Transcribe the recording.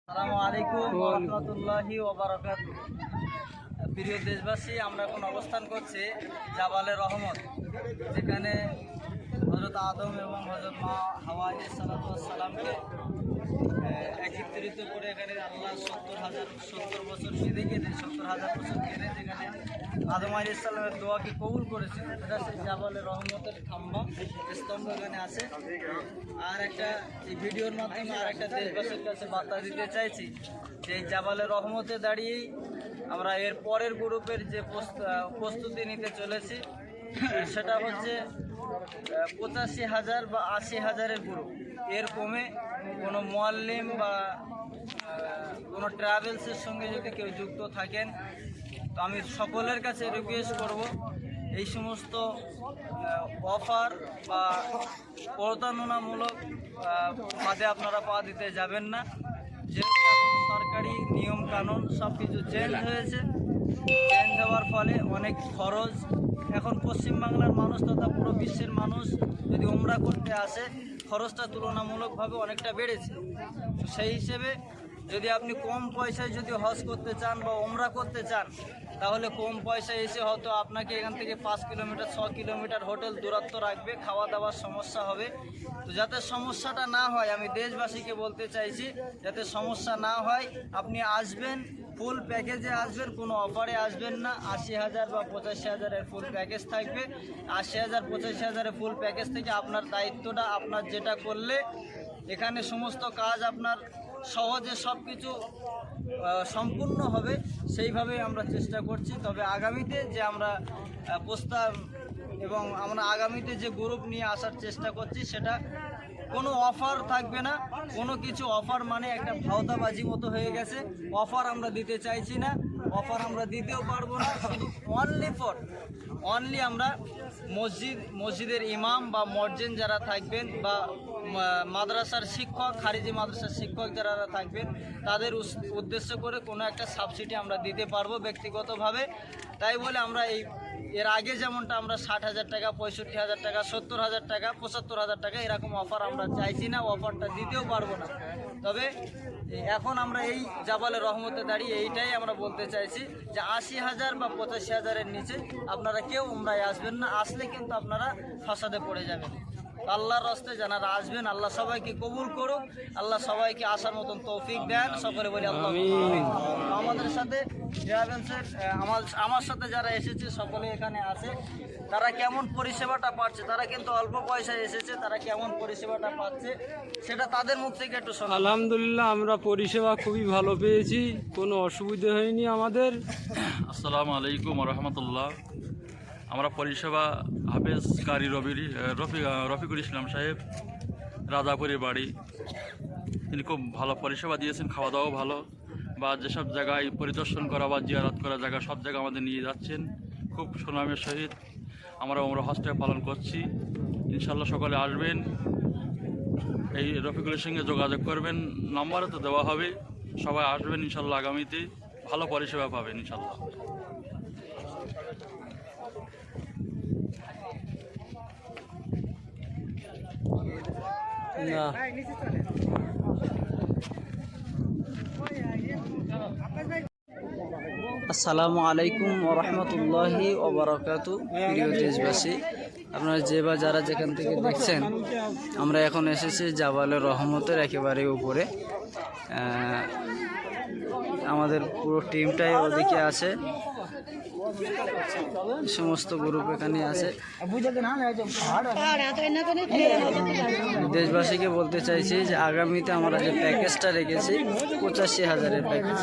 আসসালামু আলাইকুম ওয়া রাহমাতুল্লাহি ওয়া বারাকাতুহু। প্রিয় দেশবাসী, আমরা এখন অবস্থান করছি জাবালে রহমত, যেখানে হযরত আদম এবং হযরত মা হাওয়া আলাইহিস সালামকে একত্রিত করে এখানে আল্লাহ 70 বছর বেঁধে গেলে 70,000 বছর বেঁধে যেখানে আদম আলাইহিস সালামের দোয়াকে কবুল করেছে, এটা সেই জাবালে রহমতের খাম্বা স্তম্ভ এখানে আছে। আর একটা এই ভিডিওর মাধ্যমে আর একটা দেশবাসীর কাছে বার্তা দিতে চাইছি যে এই জাবালে রহমতে দাঁড়িয়েই আমরা এর পরের গ্রুপের যে প্রস্তুতি নিতে চলেছি, সেটা হচ্ছে 85,000 বা 80,000-এর গ্রুপ। এর কমে কোনো মুআল্লিম বা কোনো ট্রাভেলসের সঙ্গে যদি কেউ যুক্ত থাকেন, তো আমি সকলের কাছে রিকোয়েস্ট করব এই সমস্ত অফার বা প্রতারণামূলক ফাঁদে আপনারা পা দিতে যাবেন না। যেহেতু এখন সরকারি নিয়ম কানুন সব কিছু চেঞ্জ হয়েছে, চেঞ্জ হওয়ার ফলে অনেক খরচ এখন পশ্চিমবাংলার মানুষ তথা পুরো বিশ্বের মানুষ যদি উমরা করতে আসে, খরচটা তুলনামূলকভাবে অনেকটা বেড়েছে। তো সেই হিসেবে যদি আপনি কম পয়সায় যদি হজ করতে চান বা উমরা করতে চান, তাহলে কম পয়সায় এসে হয়তো আপনাকে এখান থেকে 5 কিলোমিটার 6 কিলোমিটার হোটেল দূরত্ব রাখবে, খাওয়া দাওয়ার সমস্যা হবে। তো যাতে সমস্যাটা না হয়, আমি দেশবাসীকে বলতে চাইছি যাতে সমস্যা না হয়, আপনি আসবেন ফুল প্যাকেজে আসবেন, কোনো অফারে আসবেন না। 80,000 বা 85,000-এর ফুল প্যাকেজ থাকবে। 80,000 85,000-এর ফুল প্যাকেজ থেকে আপনার দায়িত্বটা আপনার যেটা করলে এখানে সমস্ত কাজ আপনার সহজে সব কিছু সম্পূর্ণ হবে, সেইভাবেই আমরা চেষ্টা করছি। তবে আগামীতে যে আমরা প্রস্তাব এবং আমরা আগামীতে যে গ্রুপ নিয়ে আসার চেষ্টা করছি, সেটা কোনো অফার থাকবে না। কোনো কিছু অফার মানে একটা ভাওতাবাজি মতো হয়ে গেছে। অফার আমরা দিতে চাইছি না, অফার আমরা দিতেও পারবো না। শুধু অনলি আমরা মসজিদের ইমাম বা মর্জেন যারা থাকবেন বা মাদ্রাসার শিক্ষক, খারিজি মাদ্রাসার শিক্ষক যারা থাকবেন, তাদের উদ্দেশ্য করে কোনো একটা সাবসিডি আমরা দিতে পারবো ব্যক্তিগতভাবে। তাই বলে আমরা এর আগে যেমনটা আমরা 60,000 টাকা, 65,000 টাকা, 70,000 টাকা, 75,000 টাকা এরকম অফার আমরা চাইছি না, অফারটা দিতেও পারবো না। তবে এখন আমরা এই জাবালে রহমতে দাঁড়িয়ে এইটাই আমরা বলতে চাইছি যে 80,000 বা 85,000-এর নিচে আপনারা কেউ উমরায় আসবেন না। আসলে কিন্তু আপনারা ফাসাদে পড়ে যাবেন। আল্লাহর রাস্তে যারা আসবেন, আল্লাহ সবাইকে কবুল করুক, আল্লাহ সবাইকে আসার মতন তৌফিক দেন, সকলে বলি আল্লাহ। আমাদের সাথে আমার সাথে যারা এসেছে সকলে এখানে আছে, তারা কেমন পরিষেবাটা পাচ্ছে, তারা কিন্তু অল্প পয়সায় এসেছে, তারা কেমন পরিষেবাটা পাচ্ছে সেটা তাদের মুখ থেকে একটু শোনো। আলহামদুলিল্লাহ, আমরা পরিষেবা খুবই ভালো পেয়েছি, কোনো অসুবিধা হয়নি আমাদের। আসসালামু আলাইকুম ওয়া রাহমাতুল্লাহ। আমরা পরিষেবা হাফেজ কারি রফিকুল ইসলাম সাহেব, রাজাপুরের বাড়ি। তিনি খুব ভালো পরিষেবা দিয়েছেন, খাওয়া দাওয়াও ভালো, বা যেসব জায়গায় পরিদর্শন করা বা জিয়ারত করা জায়গা সব জায়গা আমাদের নিয়ে যাচ্ছেন খুব সুনামের সহিত। আমরা হজটা পালন করছি। ইনশাল্লাহ সকলে আসবেন, এই রফিকুলের সঙ্গে যোগাযোগ করবেন, নাম্বারও তো দেওয়া হবে। সবাই আসবেন ইনশাল্লাহ, আগামীতে ভালো পরিষেবা পাবেন ইনশাল্লাহ। আসসালামু আলাইকুম ওয়া রাহমাতুল্লাহি ওয়া বারাকাতুহু। প্রিয় দেশবাসী, আপনারা যারা যেখান থেকে দেখছেন, আমরা এখন এসেছি জাবালে রহমতের একেবারে উপরে। আমাদের পুরো টিমটাই ওদিকে আছে, সমস্ত গ্রুপ এখানে আছে। দেশবাসীকে বলতে চাইছি যে আগামীতে আমরা যে প্যাকেজটা রেখেছি 85,000-এর প্যাকেজ।